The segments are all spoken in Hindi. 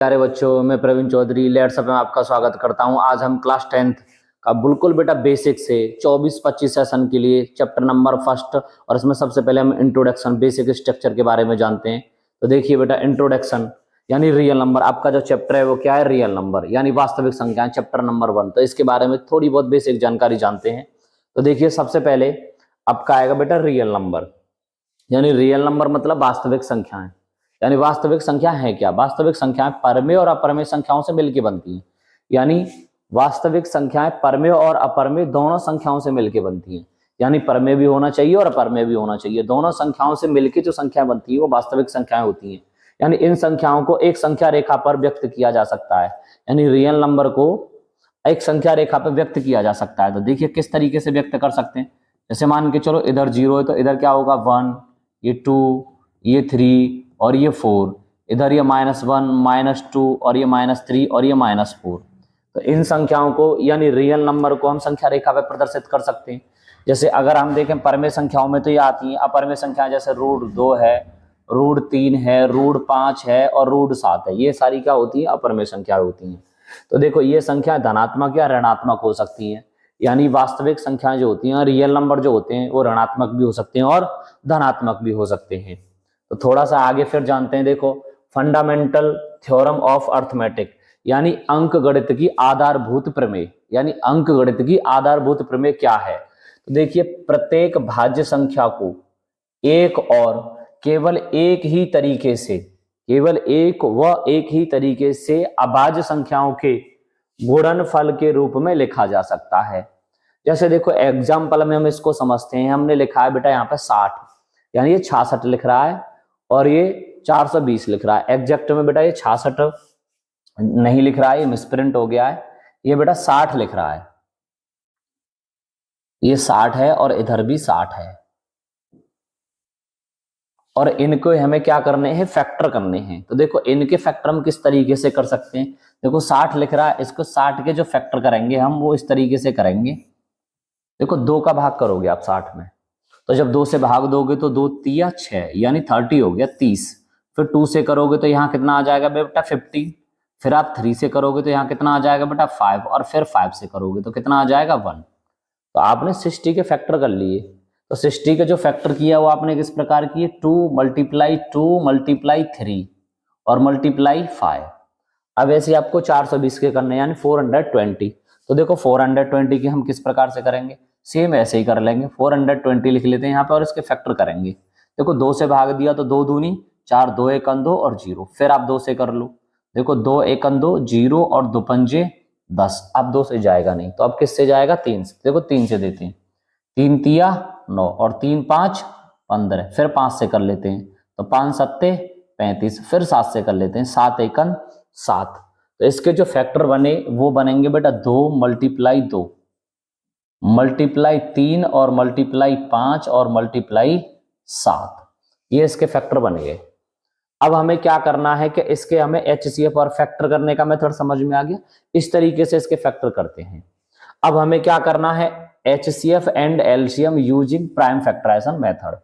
प्यारे बच्चों, मैं प्रवीण चौधरी लेट्स में आपका स्वागत करता हूं। आज हम क्लास 10th का बिल्कुल बेटा बेसिक से 24-25 सेशन के लिए चैप्टर नंबर फर्स्ट और इसमें सबसे पहले हम इंट्रोडक्शन बेसिक स्ट्रक्चर के बारे में जानते हैं। तो देखिए बेटा, इंट्रोडक्शन यानी रियल नंबर, आपका जो चैप्टर है वो क्या है? रियल नंबर यानी वास्तविक संख्याएं, चैप्टर नंबर 1। तो इसके बारे में थोड़ी बहुत बेसिक जानकारी जानते हैं। तो देखिए, सबसे पहले आपका आएगा बेटा रियल नंबर, यानी रियल नंबर मतलब वास्तविक संख्याएं। यानी वास्तविक संख्या है क्या? वास्तविक संख्याएं परमेय और अपरमेय संख्याओं से मिलकर बनती हैं। यानी वास्तविक संख्याएं परमेय और अपरमेय दोनों संख्याओं से मिलकर बनती हैं। यानी परमेय भी होना चाहिए और अपरमेय भी होना चाहिए। दोनों संख्याओं से मिलकर जो संख्या बनती है वो वास्तविक संख्याएं होती हैं। यानी इन संख्याओं को एक संख्या रेखा पर व्यक्त किया जा सकता है। यानी रियल नंबर को एक संख्या रेखा पर व्यक्त किया जा सकता है। तो देखिए किस तरीके से व्यक्त कर सकते हैं। जैसे मान के चलो इधर 0 है तो इधर क्या होगा? 1, ये 2, ये 3 और ये 4। इधर ये -1, -2 और ये -3 और ये -4। तो इन संख्याओं को यानी रियल नंबर को हम संख्या रेखा पर प्रदर्शित कर सकते हैं। जैसे अगर हम देखें परमेय संख्याओं में तो ये आती हैं। अपरमेय संख्याएं जैसे √2 है, √3 है, √5 है और √7 है। ये सारी क्या होती है? अपरमेय संख्याएं होती हैं। तो देखो, ये संख्या धनात्मक या ऋणात्मक हो सकती है। यानी वास्तविक संख्याएं जो होती हैं, रियल नंबर जो होते हैं, वो ऋणात्मक भी हो सकते हैं और धनात्मक भी हो सकते हैं। तो थोड़ा सा आगे फिर जानते हैं। देखो, फंडामेंटल थ्योरम ऑफ अर्थमेटिक यानी अंक गणित की आधारभूत प्रमेय। यानी अंक गणित की आधारभूत प्रमेय क्या है? तो देखिए, प्रत्येक भाज्य संख्या को एक और केवल एक ही तरीके से, केवल एक ही तरीके से अभाज्य संख्याओं के गुणनफल के रूप में लिखा जा सकता है। जैसे देखो, एग्जाम्पल में हम इसको समझते हैं। हमने लिखा है बेटा यहाँ पे 60, यानी ये 66 लिख रहा है और ये 420 लिख रहा है। एग्जैक्ट में बेटा ये 66 नहीं लिख रहा है, ये मिसप्रिंट हो गया है। ये बेटा 60 लिख रहा है, ये 60 है और इधर भी 60 है। और इनको हमें क्या करने हैं? फैक्टर करने हैं। तो देखो, इनके फैक्टर हम किस तरीके से कर सकते हैं। देखो 60 लिख रहा है, इसको 60 के जो फैक्टर करेंगे हम वो इस तरीके से करेंगे। देखो 2 का भाग करोगे आप 60 में, तो जब 2 से भाग दोगे तो 2 तिया 6 यानी 30 हो गया, 30। फिर 2 से करोगे तो यहाँ कितना आ जाएगा बेटा? 50। फिर आप 3 से करोगे तो यहाँ कितना आ जाएगा बेटा? 5। और फिर 5 से करोगे तो कितना आ जाएगा? 1। तो आपने 60 के फैक्टर कर लिए। तो 60 के जो फैक्टर किया वो आपने किस प्रकार किए? 2 × 3 और × 5। अब ऐसे आपको 420 के करने यानी 420। तो देखो 420 की हम किस प्रकार से करेंगे? सेम ऐसे ही कर लेंगे। 420 लिख लेते हैं यहाँ पे और इसके फैक्टर करेंगे। देखो 2 से भाग दिया तो 2 दूनी 4, 2 1 2 और 0। फिर आप 2 से कर लो। देखो 2 1 2 0 और 2 पंजे 10। अब 2 से जाएगा नहीं तो अब किससे जाएगा? 3 से। देखो 3 से देते हैं, 3 तिया 9 और 3 5 15। फिर 5 से कर लेते हैं तो 5 सत्ते 35। फिर 7 से कर लेते हैं, 7 1 7। तो इसके जो फैक्टर बने वो बनेंगे बेटा 2 × 2 × 3 और × 5 और ×7। ये इसके फैक्टर बन गए। अब हमें क्या करना है कि इसके हमें HCF और फैक्टर करने का मेथड समझ में आ गया। इस तरीके से इसके फैक्टर करते हैं। अब हमें क्या करना है? HCF and LCM using prime factorization method.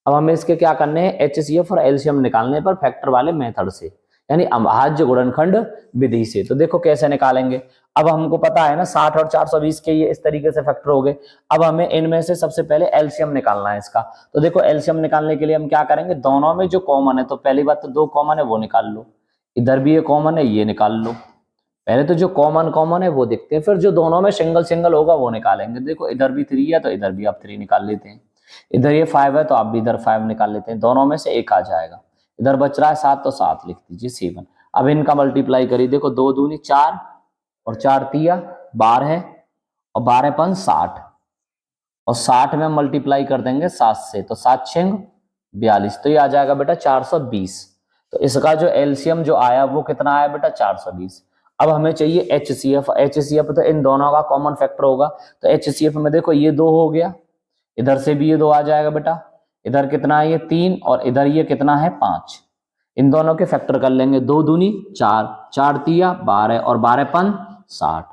अब हमें इसके क्या करने हैं? HCF और LCM निकालने पर फैक्टर वाले मेथड से, यानी अभाज्य गुणनखंड विधि से। तो देखो कैसे निकालेंगे। अब हमको पता है ना 60 और 420 के ये इस तरीके से फैक्टर हो गए। अब हमें इनमें से सबसे पहले एलसीएम निकालना है इसका। तो देखो एलसीएम निकालने के लिए हम क्या करेंगे? दोनों में जो कॉमन है, तो पहली बात तो 2 कॉमन है वो निकाल लो, इधर भी ये कॉमन है ये निकाल लो। पहले तो जो कॉमन है वो देखते हैं, फिर जो दोनों में सिंगल होगा वो निकालेंगे। देखो इधर भी 3 है तो इधर भी आप 3 निकाल लेते हैं। इधर ये 5 है तो आप भी इधर 5 निकाल लेते हैं। दोनों में से एक आ जाएगा। इधर बच रहा है 7 तो 7 लिख दीजिए, 7। अब इनका मल्टीप्लाई करिए। देखो 2 दूनी 4 और 4 तिया 12 और 12 5 60 और 60 में मल्टीप्लाई कर देंगे 7 से, तो 7 6 42। तो ये आ जाएगा बेटा 420। तो इसका जो एलसीएम जो आया वो कितना आया बेटा? 420। अब हमें चाहिए HCF तो इन दोनों का कॉमन फैक्टर होगा। तो HCF में देखो ये 2 हो गया, इधर से भी ये 2 आ जाएगा बेटा। इधर कितना है? ये 3 और इधर ये कितना है? 5। इन दोनों के फैक्टर कर लेंगे। 2 दूनी 4, 4 तिया 12 और 12 5 60।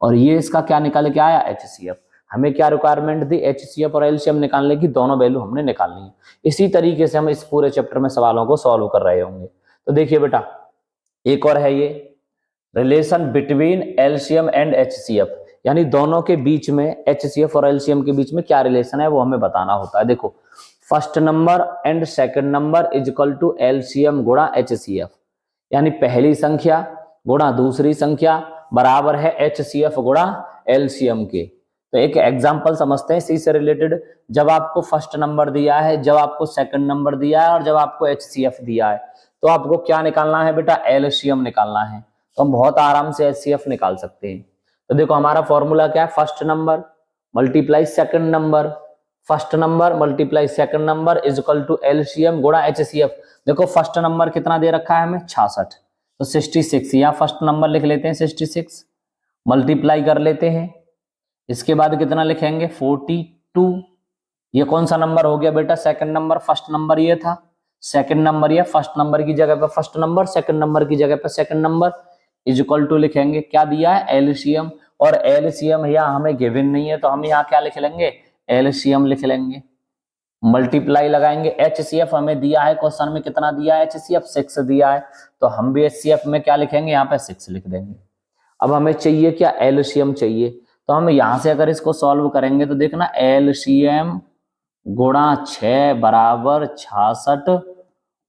और ये इसका क्या निकाल के आया? HCF। हमें क्या रिक्वायरमेंट थी? HCF और LCM निकालने की, दोनों वैल्यू हमने निकालनी है। इसी तरीके से हम इस पूरे चैप्टर में सवालों को सॉल्व कर रहे होंगे। तो देखिए बेटा, एक और है ये relation between LCM and HCF, यानी दोनों के बीच में एचसीएफ और एलसीएम के बीच में क्या रिलेशन है वो हमें बताना होता है। देखो first number and second number is equal to LCM गुणा एचसीएफ, यानी पहली संख्या गुणा दूसरी संख्या बराबर है एचसीएफ गुणा एलसीएम के। तो एक एग्जांपल समझते हैं इसी से रिलेटेड। जब आपको फर्स्ट नंबर दिया है, जब आपको सेकंड नंबर दिया है और जब आपको एचसीएफ दिया है, तो आपको क्या निकालना है बेटा? एलसीएम निकालना है। तो हम बहुत आराम से एचसीएफ निकाल सकते हैं। तो देखो हमारा फॉर्मूला क्या है? First number multiply second number, first number multiply second number is equal to LCM गुणा एचसीएफ। देखो फर्स्ट नंबर कितना दे रखा है हमें? 66, तो 66 या फर्स्ट नंबर लिख लेते हैं 66, मल्टीप्लाई कर लेते हैं, इसके बाद कितना लिखेंगे? 42। ये कौन सा नंबर हो गया बेटा? Second number. फर्स्ट नंबर ये था, सेकंड नंबर ये, फर्स्ट नंबर की जगह पे फर्स्ट नंबर, सेकंड नंबर की जगह पे second number is equal to लिखेंगे, क्या दिया है? एलसीएम। और एलसीएम यहाँ हमें गिवन नहीं है तो हम यहाँ क्या लिख लेंगे? एलसीएम लिख लेंगे, मल्टीप्लाई लगाएंगे। एचसीएफ हमें दिया है क्वेश्चन में, कितना दिया है? एचसीएफ 6 दिया है, तो हम भी एचसीएफ में क्या लिखेंगे? यहाँ पे 6 लिख देंगे। अब हमें चाहिए क्या? एलसीएम चाहिए। तो हम यहां से अगर इसको सॉल्व करेंगे तो देखना एलसीएम गुणा 6 बराबर 66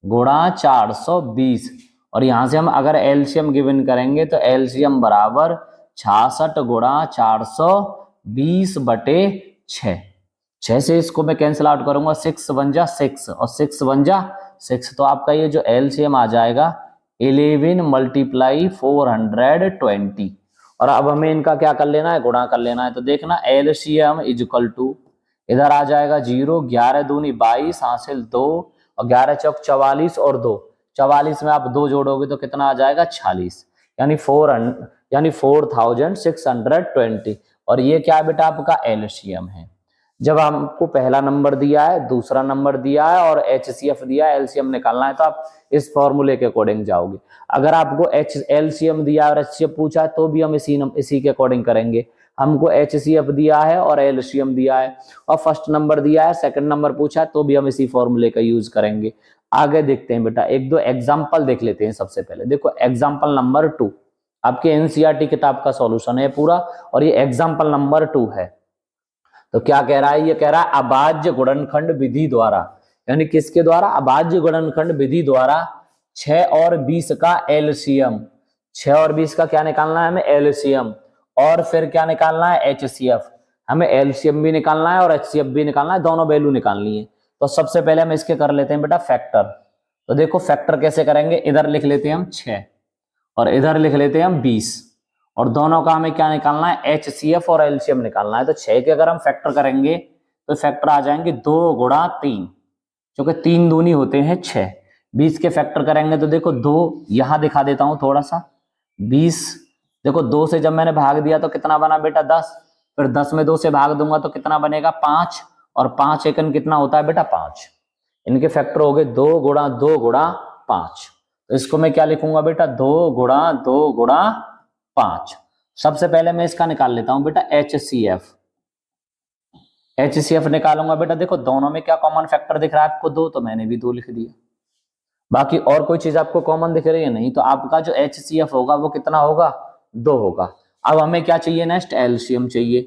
गुणा 420, और यहां से हम अगर एलसीएम गिवन करेंगे तो एलसीएम बराबर 66 गुणा 420 बटे 6। 6 से इसको मैं कैंसिल आउट करूंगा, 6 बन जा 6 और 6 बन जा 6, तो आपका ये जो एलसीएम आ जाएगा 11 मल्टीप्लाई 420। और अब हमें इनका क्या कर लेना है? गुणा कर लेना है। तो देखना एलसीएम इज इक्वल टू, इधर आ जाएगा 0, 11 दूनी 22 हासिल 2 और 11 चौक 44 और 2, 44 में आप 2 जोड़ोगे तो कितना आ जाएगा? 46, यानी 4620। और ये क्या है बेटा? आपका एलसीएम है। जब हमको पहला नंबर दिया है, दूसरा नंबर दिया है और एचसीएफ दिया है, एलसीएम निकालना है, तो आप इस फॉर्मूले के अकॉर्डिंग जाओगे। अगर आपको एलसीएम दिया है और एचसीएफ पूछा है तो भी हम इसी के अकॉर्डिंग करेंगे। हमको एचसीएफ दिया है और एलसीएम दिया है और फर्स्ट नंबर दिया है, सेकंड नंबर पूछा है तो भी हम इसी फॉर्मूले का यूज करेंगे। आगे देखते हैं बेटा, एक दो एग्जाम्पल देख लेते हैं। सबसे पहले देखो एग्जाम्पल नंबर 2, आपके एनसीईआरटी किताब का सॉल्यूशन है पूरा, और ये एग्जाम्पल नंबर 2 है। तो क्या कह रहा है? ये कह रहा है अभाज्य गुणनखंड विधि द्वारा, यानी किसके द्वारा? अभाज्य गुणनखंड विधि द्वारा 6 और 20 का एलसीएम, 6 और 20 का क्या निकालना है हमें? एलसीएम। और फिर क्या निकालना है? एचसीएफ। हमें एलसीएम भी निकालना है और एचसीएफ भी निकालना है, दोनों वैल्यू निकालनी है। तो सबसे पहले हम इसके कर लेते हैं बेटा फैक्टर। तो देखो फैक्टर कैसे करेंगे? इधर लिख लेते हैं हम 6 और इधर लिख लेते हैं हम 20, और दोनों का हमें क्या निकालना है? एचसीएफ और एलसीएम निकालना है। तो 6 के अगर हम फैक्टर करेंगे तो फैक्टर आ जाएंगे 2 गुणा 3, क्योंकि 3 दूनी होते हैं 6। 20 के फैक्टर करेंगे तो देखो 2 यहां दिखा देता हूं थोड़ा सा, 20 देखो 2 से जब मैंने भाग दिया तो कितना बना बेटा? 10। फिर 10 में 2 से भाग दूंगा तो कितना बनेगा? 5, और 5 एकन कितना होता है बेटा? 5। इनके फैक्टर हो गए 2 गुणा 2 गुणा 5। तो इसको मैं क्या लिखूंगा बेटा? 2 गुणा 2 गुणा 5। सबसे पहले मैं इसका निकाल लेता हूं बेटा एचसीएफ। एचसीएफ निकालूंगा बेटा, देखो दोनों में क्या कॉमन फैक्टर दिख रहा है आपको? 2, तो मैंने भी 2 लिख दिया। बाकी और कोई चीज आपको कॉमन दिख रही है? नहीं। तो आपका जो एचसीएफ होगा वो कितना होगा? 2 होगा। अब हमें क्या चाहिए? नेक्स्ट एलसीएम चाहिए।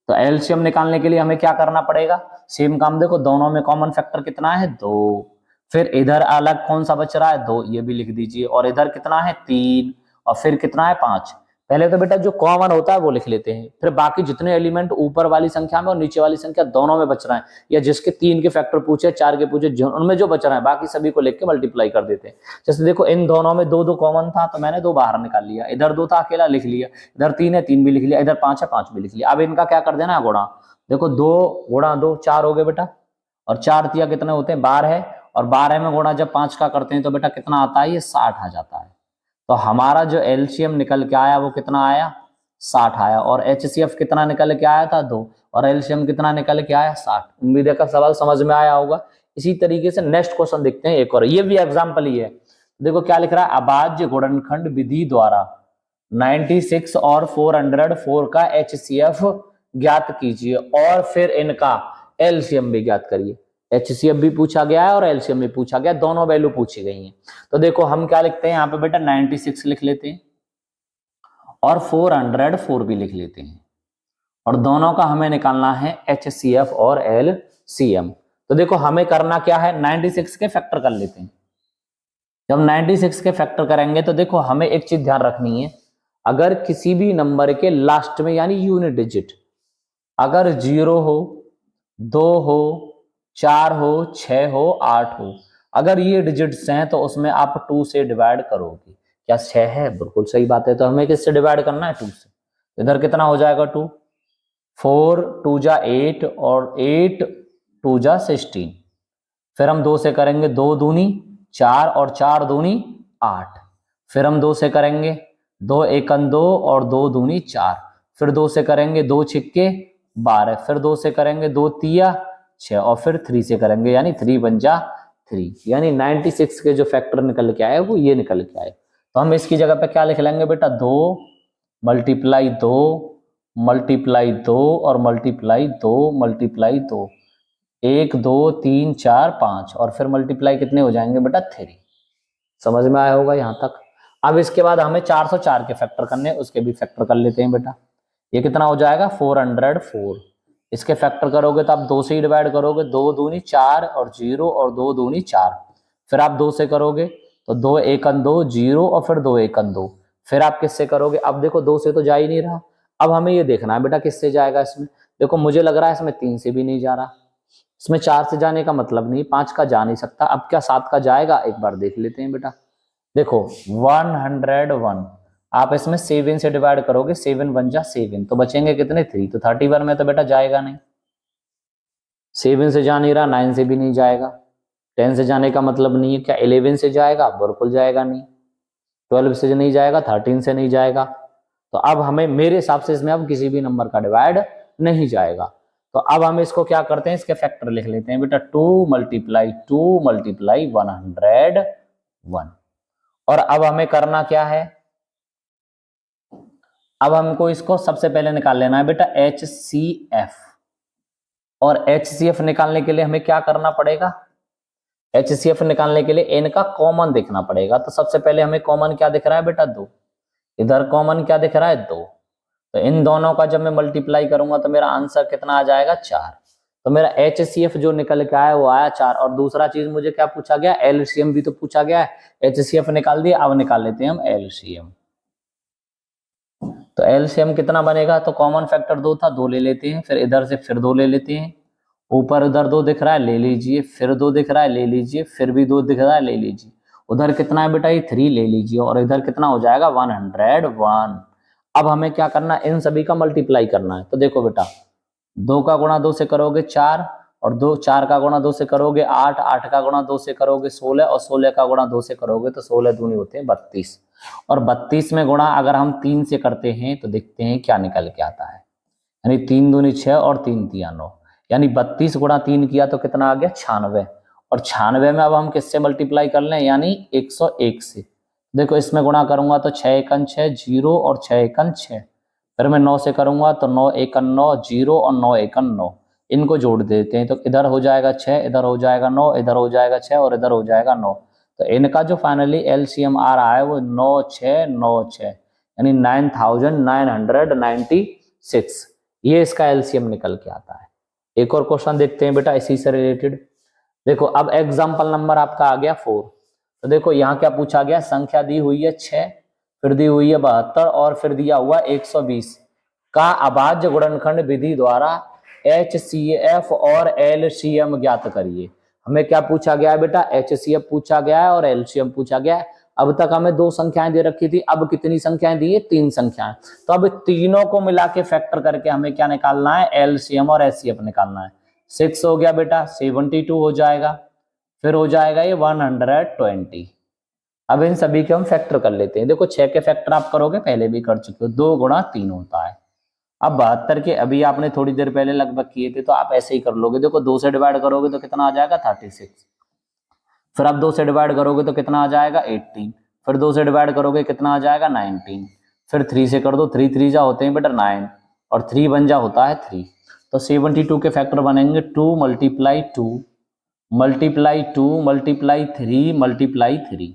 तो एलसीएम निकालने के लिए हमें क्या करना पड़ेगा? सेम काम, देखो दोनों में कॉमन फैक्टर कितना है? 2। फिर इधर अलग कौन सा बच रहा है? 2, ये भी लिख दीजिए। और इधर कितना है? 3, और फिर कितना है? 5। पहले तो बेटा जो कॉमन होता है वो लिख लेते हैं, फिर बाकी जितने एलिमेंट ऊपर वाली संख्या में और नीचे वाली संख्या दोनों में बच रहे हैं, या जिसके 3 के फैक्टर पूछे, 4 के पूछे, उनमें जो बच रहा है बाकी सभी को लेके के मल्टीप्लाई कर देते हैं। जैसे देखो इन दोनों में 2 2 कॉमन था तो मैंने 2 बाहर निकाल लिया, इधर 2 था अकेला लिख लिया, इधर 3 है 3 भी लिख लिया, इधर 5 है 5 भी लिख लिया। अब इनका क्या कर देना है? गुणा। देखो 2 गुणा 2 4 हो गए बेटा, और 4 तिया कितने होते हैं? 12, और 12 में गुणा जब 5 का करते हैं तो बेटा कितना आता है? ये 60 आ जाता है। तो हमारा जो एलसीएम निकल के आया वो कितना आया? 60 आया। और एचसीएफ कितना निकल के आया था? 2। और एलसीएम कितना निकल के आया? 60। उम्मीद है का सवाल समझ में आया होगा। इसी तरीके से नेक्स्ट क्वेश्चन देखते हैं एक और, ये भी एग्जांपल ही है। देखो क्या लिख रहा है? अभाज्य गुणनखंड विधि द्वारा 96 और 404 का एचसीएफ ज्ञात कीजिए और फिर इनका एलसीएम भी ज्ञात करिए। HCF भी पूछा गया है और LCM भी पूछा गया, दोनों वैल्यू पूछी गई हैं। तो देखो हम क्या लिखते हैं यहाँ पे बेटा 96 लिख लेते हैं और 404 भी लिख लेते हैं, और दोनों का हमें निकालना है HCF और LCM। तो देखो हमें करना क्या है, 96 के फैक्टर कर लेते हैं। जब 96 के फैक्टर करेंगे तो देखो हमें एक चीज ध्यान रखनी है, अगर किसी भी नंबर के लास्ट में यानी यूनिट डिजिट अगर 0 हो, 2 हो, 4 हो, 6 हो, 8 हो, अगर ये डिजिट्स हैं तो उसमें आप 2 से डिवाइड करोगे। क्या 6 है? बिल्कुल सही बात है। तो हमें किससे डिवाइड करना है? 2 से। इधर कितना हो जाएगा? 2, 4 2 जा 8 और 8 2 जा 16। फिर हम 2 से करेंगे 2 दूनी 4 और 4 दूनी 8। फिर हम 2 से करेंगे 2 एकन 2 और 2 दूनी 4। फिर 2 से करेंगे 2 छिक्के 12। फिर 2 से करेंगे 2 तिया 6 और फिर 3 से करेंगे यानी 3 बन जा 3, यानी 96 के जो फैक्टर निकल के आए वो ये निकल के आए। तो हम इसकी जगह पे क्या लिख लेंगे बेटा? 2 मल्टीप्लाई 2 मल्टीप्लाई 2 और मल्टीप्लाई 2 मल्टीप्लाई 2, 1 2 3 4 5 और फिर मल्टीप्लाई कितने हो जाएंगे बेटा? 3। समझ में आया होगा यहाँ तक। अब इसके बाद हमें 404 के फैक्टर करने, उसके भी फैक्टर कर लेते हैं बेटा। ये कितना हो जाएगा? 404। इसके फैक्टर करोगे तो आप 2 से ही डिवाइड करोगे, 2 दूनी 4 और 0 और 2 दूनी 4। फिर आप 2 से करोगे तो 2 एकन 2 0 और फिर 2 एकन 2। फिर आप किससे करोगे? अब देखो 2 से तो जा ही नहीं रहा, अब हमें ये देखना है बेटा किससे जाएगा इसमें। देखो मुझे लग रहा है इसमें 3 से भी नहीं जा रहा, इसमें 4 से जाने का मतलब नहीं, 5 का जा नहीं सकता। अब क्या 7 का जाएगा? एक बार देख लेते हैं बेटा। देखो 101, आप इसमें 7 से डिवाइड करोगे, 7 1 जा 7, तो बचेंगे कितने? 3। तो 31 में तो बेटा जाएगा नहीं, 7 से जा नहीं रहा, 9 से भी नहीं जाएगा, 10 से जाने का मतलब नहीं है। क्या 11 से जाएगा? बिल्कुल जाएगा नहीं। 12 से नहीं जाएगा, 13 से नहीं जाएगा। तो अब हमें मेरे हिसाब से इसमें अब किसी भी नंबर का डिवाइड नहीं जाएगा। तो अब हम इसको क्या करते हैं, इसके फैक्टर लिख लेते हैं बेटा। 2 मल्टीप्लाई 2 मल्टीप्लाई 101। और अब हमें करना क्या है, अब हमको इसको सबसे पहले निकाल लेना है बेटा HCF। और HCF निकालने के लिए हमें क्या करना पड़ेगा? HCF निकालने के लिए n का कॉमन देखना पड़ेगा। तो सबसे पहले हमें कॉमन क्या दिख रहा है बेटा? 2। इधर कॉमन क्या दिख रहा है? 2। तो इन दोनों का जब मैं मल्टीप्लाई करूंगा तो मेरा आंसर कितना आ जाएगा? 4। तो मेरा HCF जो निकल के आया वो आया 4। और दूसरा चीज मुझे क्या पूछा गया? LCM भी तो पूछा गया है। HCF निकाल दिया, अब निकाल लेते हैं हम LCM। तो LCM कितना बनेगा? तो कॉमन फैक्टर 2 था, 2 ले लेते हैं, फिर इधर से फिर 2 ले लेते हैं, ऊपर उधर 2 दिख रहा है ले लीजिए, फिर 2 दिख रहा है ले लीजिए, फिर भी 2 दिख रहा है ले लीजिए। उधर कितना है बेटा? ये 3 ले लीजिए, और इधर कितना हो जाएगा? 101। अब हमें क्या करना है? इन सभी का मल्टीप्लाई करना है। तो देखो बेटा 2 का गुणा 2 से करोगे 4, और 4 का गुणा 2 से करोगे 8, 8 का गुणा 2 से करोगे 16, और 16 का गुणा 2 से करोगे तो 16 दूनी होते हैं 32। और 32 में गुणा अगर हम 3 से करते हैं तो देखते हैं क्या निकल के आता है, यानी 3 दूनी 6 और 3 तिया 9, यानी 32 गुणा 3 किया तो कितना आ गया? 96। और 96 में अब हम किससे मल्टीप्लाई कर लें? यानी 101 से। देखो इसमें गुणा करूंगा तो 6 एकन 6 0 और 6 एकन 6। फिर मैं 9 से करूंगा तो 9 एकन 9 0 और 9 एकन 9, इनको जोड़ देते हैं तो इधर हो जाएगा 6, इधर हो जाएगा 9, इधर हो जाएगा 6 और इधर हो जाएगा 9। तो इनका जो फाइनली LCM आ रहा है वो 9696, यानी 9996। ये इसका LCM निकल के आता है। एक और क्वेश्चन देखते हैं बेटा इसी से रिलेटेड। देखो अब एग्जाम्पल नंबर आपका आ गया 4। तो देखो यहाँ क्या पूछा गया? संख्या दी हुई है 6, फिर दी हुई है 72 और फिर दिया हुआ 120 का अभाज्य गुणनखंड विधि द्वारा HCF और LCM ज्ञात करिए। हमें क्या पूछा गया है बेटा? HCF पूछा गया है और LCM पूछा गया है। अब तक हमें 2 संख्याएं दे रखी थी, अब कितनी संख्याएं दी है? 3 संख्याएं। तो अब तीनों को मिला के फैक्टर करके हमें क्या निकालना है? LCM और HCF निकालना है। 6 हो गया बेटा, 72 हो जाएगा, फिर हो जाएगा ये 120। अब इन सभी के हम फैक्टर कर लेते हैं। देखो 6 के फैक्टर आप करोगे, पहले भी कर चुके हो, 2 गुणा 3 होता है। अब 72 के अभी आपने थोड़ी देर पहले लगभग किए थे, तो आप ऐसे ही कर लोगे। देखो 2 से डिवाइड करोगे तो कितना आ जाएगा? 36। फिर आप 2 से डिवाइड करोगे तो कितना आ जाएगा? 18। फिर 2 से डिवाइड करोगे कितना आ जाएगा? 19। फिर 3 से कर दो, 3 3 जा होते हैं बेटा 9, और 3 1 जा होता है 3। तो 72 के फैक्टर बनेंगे 2 मल्टीप्लाई 2 मल्टीप्लाई 2 मल्टीप्लाई 3 मल्टीप्लाई 3।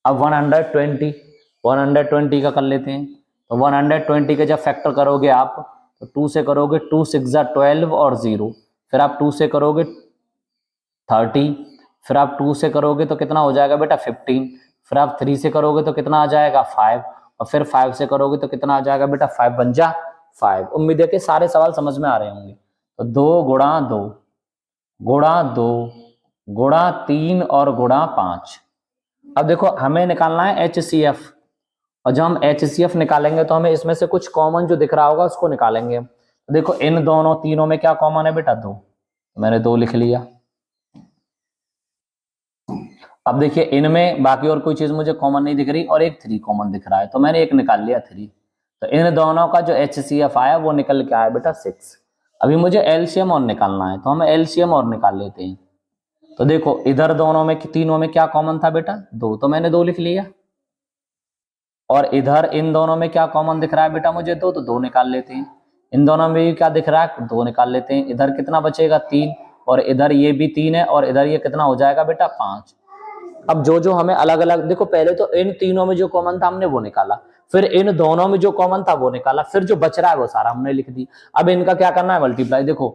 अब 120 का कर लेते हैं। तो 120 के जब फैक्टर करोगे आप तो 2 से करोगे 2 6 12 और 0, फिर आप 2 से करोगे 30, फिर आप 2 से करोगे तो कितना हो जाएगा बेटा 15, फिर आप 3 से करोगे तो कितना आ जाएगा 5, और फिर 5 से करोगे तो कितना आ जाएगा बेटा 5 बन जा 5। उम्मीद है कि सारे सवाल समझ में आ रहे होंगे। तो 2 गुणा 2 गुणा 2 गुणा 3 और गुणा 5। अब देखो हमें निकालना है HCF, और जब हम HCF निकालेंगे तो हमें इसमें से कुछ कॉमन जो दिख रहा होगा उसको निकालेंगे। तो देखो इन दोनों तीनों में क्या कॉमन है बेटा 2, मैंने 2 लिख लिया। अब देखिए इनमें बाकी और कोई चीज मुझे कॉमन नहीं दिख रही और एक 3 कॉमन दिख रहा है, तो मैंने एक निकाल लिया 3। तो इन दोनों का जो HCF आया वो निकल के आया बेटा 6। अभी मुझे LCM और निकालना है, तो हम LCM और निकाल लेते हैं। तो देखो इधर दोनों में तीनों में क्या कॉमन था बेटा 2, तो मैंने 2 लिख लिया। और इधर इन दोनों में क्या कॉमन दिख रहा है बेटा मुझे 2, तो 2 निकाल लेते हैं। इन दोनों में भी क्या दिख रहा है 2 निकाल लेते हैं। इधर कितना बचेगा 3, और इधर ये भी 3 है, और इधर ये कितना हो जाएगा बेटा 5। अब जो हमें अलग अलग देखो, पहले तो इन तीनों में जो कॉमन था हमने वो निकाला, फिर इन दोनों में जो कॉमन था वो निकाला, फिर जो बच रहा है वो सारा हमने लिख दी। अब इनका क्या करना है मल्टीप्लाई। देखो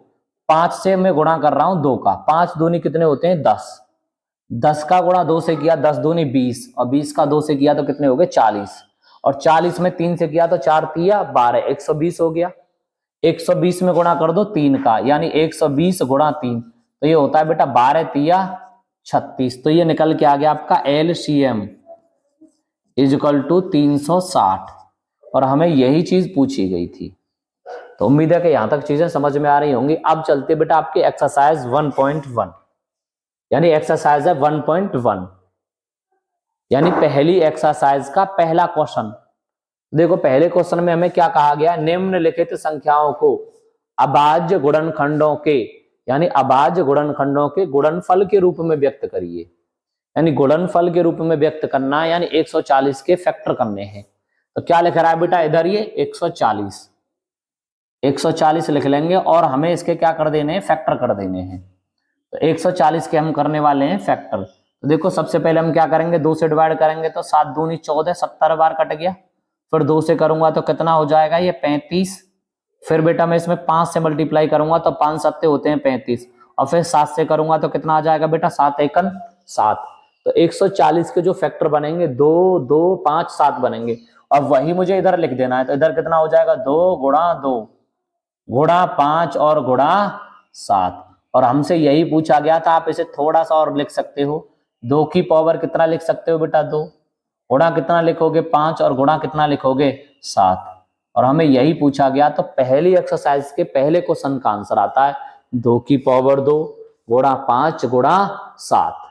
5 से मैं गुणा कर रहा हूं 2 का, 5 दूनी कितने होते हैं 10, 10 का गुणा 2 से किया 10 दूनी 20, और 20 का 2 से किया तो कितने हो गए 40, और 40 में 3 से किया तो 4 तिया 12, 120 हो गया। 120 में गुणा कर दो 3 का, यानी 120 गुणा 3, तो ये होता है बेटा 12 तिया 36। तो ये निकल के आ गया आपका LCM इज इक्वल टू 360, और हमें यही चीज पूछी गई थी। तो उम्मीद है कि यहां तक चीजें समझ में आ रही होंगी। अब चलते बेटा आपके एक्सरसाइज 1.1, यानी एक्सरसाइज है 1.1, यानी पहली एक्सरसाइज का पहला क्वेश्चन। देखो पहले क्वेश्चन में हमें क्या कहा गया, निम्नलिखित संख्याओं को अभाज्य गुणनखंडों के, यानी अभाज्य गुणनखंडों के गुणनफल के रूप में व्यक्त करिए। यानी गुणनफल के रूप में व्यक्त करना, यानी 140 के फैक्टर करने हैं। तो क्या लिख रहा है बेटा इधर ये 140 लिख लेंगे, और हमें इसके क्या कर देने हैं फैक्टर कर देने हैं। तो 140 के हम करने वाले हैं फैक्टर। तो देखो सबसे पहले हम क्या करेंगे, 2 से डिवाइड करेंगे तो 7 दूनी 14, 70 बार कट गया। फिर 2 से करूंगा तो कितना हो जाएगा ये 35। फिर बेटा मैं इसमें 5 से मल्टीप्लाई करूंगा तो 5 सत्ते होते हैं 35, और फिर 7 से करूंगा तो कितना आ जाएगा बेटा 7 एकन 7। तो 140 के जो फैक्टर बनेंगे 2 2 5 7 बनेंगे, और वही मुझे इधर लिख देना है। तो इधर कितना हो जाएगा 2 गुणा 2 गुणा 5 और गुणा 7, और हमसे यही पूछा गया था। आप इसे थोड़ा सा और लिख सकते हो, 2 की पावर कितना लिख सकते हो बेटा 2, गुणा कितना लिखोगे 5, और गुणा कितना लिखोगे 7, और हमें यही पूछा गया। तो पहली एक्सरसाइज के पहले क्वेश्चन का आंसर आता है 2 की पावर 2 गुणा 5 गुणा 7।